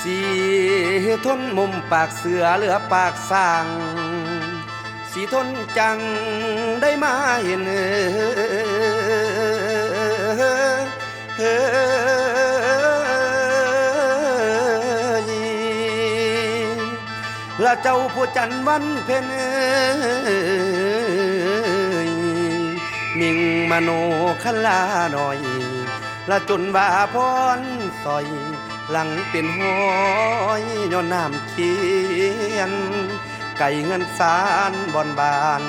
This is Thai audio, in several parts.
สีทนมุมปากเสือเหลือปากสร้างสีทนจังได้มาเห็นละเจ้าผู้จันวันเพ็ญมิ่งมโนคลาหน่อยละจนว่าพรสอยหลังเป็นห้อยย้อนน้ำเขียนไก่เงินสารบอนบาน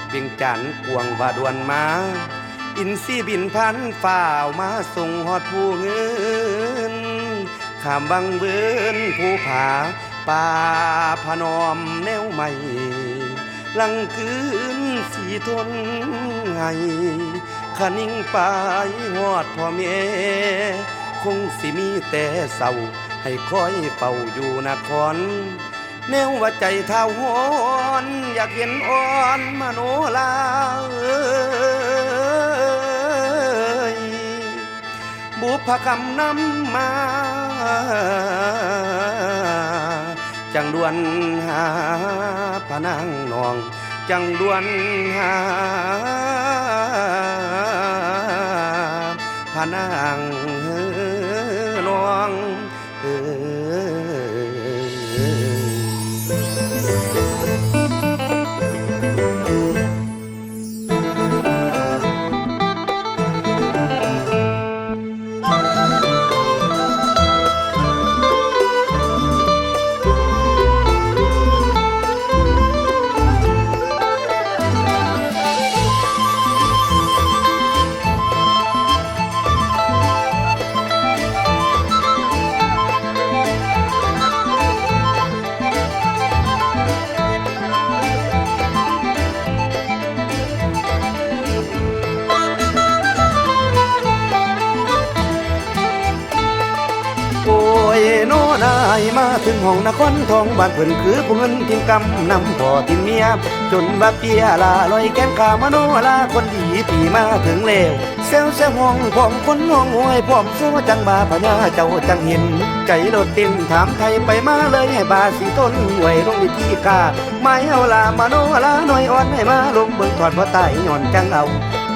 เพียงจันกวงว่าดวนมาอินซีบินพันฝ่าวมาส่งหอดผู้เงินข้ามบังเบินผู้ผาป่าพนอมแนวใหม่ลังคืนสีทนให้ขนิ่งไปหอดพ่อแม่คงสิมีแต่เศร้าให้คอยเฝ้าอยู่นครแนวว่าใจเท่าหอนอยากเห็นอ่อนมโนลาบุพคำนำมาจังดวนหาพนางนองจังดวนหาพนางนองมาถึงห้องนครทองบ้านเพิ่นคือผู้เงินทิ้งกำนำพ่อทิ้งเมียจนว่าเปียลาลอยแก้มขามโนลาคนดีปีมาถึงแล้วเซลห้องพร้อมคนห้องหวยพร้อมโซจังบาพญาเจ้าจังเห็นใจโดดเต้นถามไทยไปมาเลยให้บาสีต้นหวยลงวิธีกาไม่เอาลามโนลาหน่อยอ่อนให้มาลงเบิ่งถอดบ่ตายย่อนจังเอา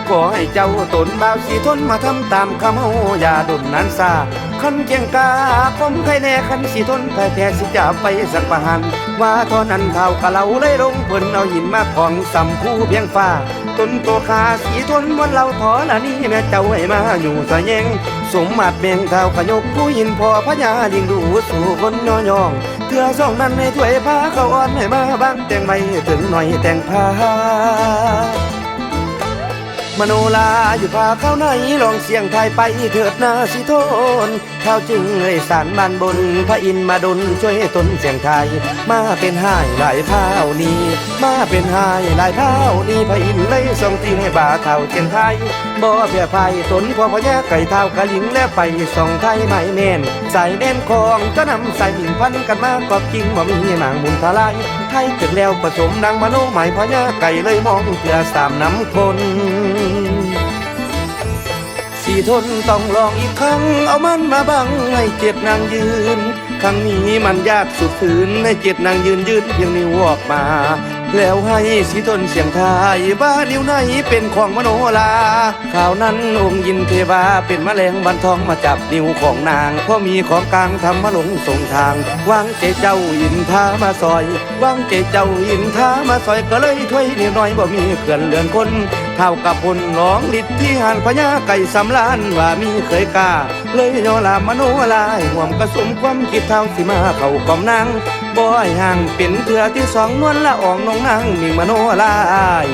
ขอให้เจ้าตนบ่าวสีทนมาทำตามคำเฮาอย่าดนนั้นซาคันเกียงกาคมใครแน่คันสีทนแต่สิจะไปสักประหันว่าทอนั้นเท่ากะเหลาเลยลงเพิ่นเอาหินมาของสำคู่เพียงฟ้าต้นโตขาสีทนบนเราถอละนี่แม่เจ้าให้มาอยู่สะแยงสมมาตรเบ่งเท้าขยกผู้หินพอพญาลิงดูสู่คนย่อยองเถื่อสองนั้นให้ถ้วยพาเขาอ่อนให้มาบ้างแต่งใบถึงหน่อยแต่งผ้ามโนลาอยู่พาเข้าในลองเสียงไทยไปเถิดนาสิโทนข้าวจึงเลยสารบานบนพระอินมาดลช่วยตนเสียงไทยมาเป็นห้ายหลายเท้านี้มาเป็นห้ายหลายเท้านี้พระอินเลยส่งตีนให้บ่าเท่าเชียงไทยบ่เพียไพ่ตนพอพญาไก่เท้ากะลิงและไปส่องไทยไม่แน่นใส่แน่นคองก็นำใส่หินพันกันมาก็จริงบ่มีนางมุนทลายไทยเกิดแล้วผสมนางมโนใหม่พญาไก่เลยมองเพื่อสามน้ำคนสีทนต้องลองอีกครั้งเอามันมาบังให้เจ็ดนางยืนครั้งนี้มันยากสุดฝืนให้เจ็ดนางยืนเพียงนิ้วออกมาแล้วให้สีทนเสียงทายว่านิ้วไหนเป็นของมโนลาข่าวนั้นองค์ยินเทวาเป็นแมลงวันทองมาจับนิ้วของนางเพราะมีของกลางทำมาหลงส่งทางวางใจเจ้ายินท้ามาซอยวางใจเจ้ายินท้ามาซอยก็เลยถ้วยนิ้วน้อยบ่มีเขื่อนเลือนคนเท่ากับพลร้องฤทธิ์ที่หันพญาไก่สำล้านว่ามีเคยกล้าเลยย่อลามโนลายห่วมกระสมความคิดเท่าสิมาเข้ากอมนางบ่อยห่างเป็นเถื่อที่สองนวลละอองน้องนางมิงมโนลาย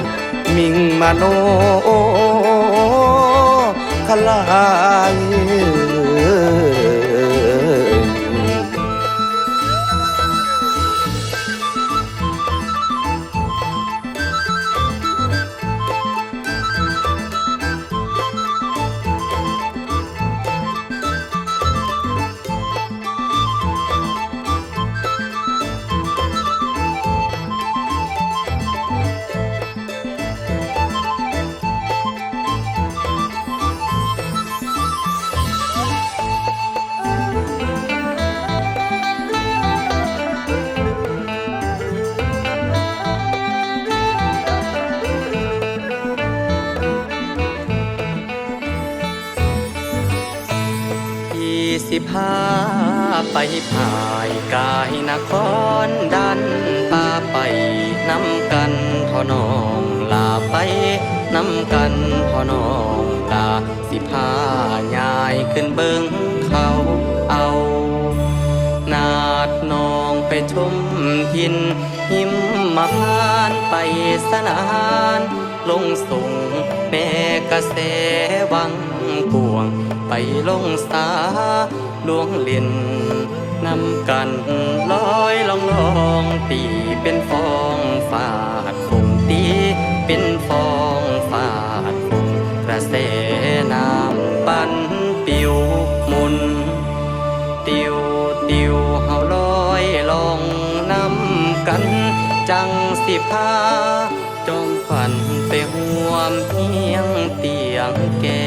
มิงมโนคลาย สิพาไปพายกายนครดันปาไปนำกันทอนองลาไปนำกันทอนองลาสิพายายขึ้นเบิ่งเขาเอานาดนองไปชมทินหิมมาพานไปสนานลงส่งแม่กระแสวังปวงไปลงสาลวงเล่นนำกันลอยลองลองตีเป็นฟองฟาดคงตีเป็นฟองฟาดคงกระแสน้ำปันปิวมุนติวติวเฮาลอยลองนำกันจังสิพาจอมขวัญไปห่วมเพียงเตียงแก่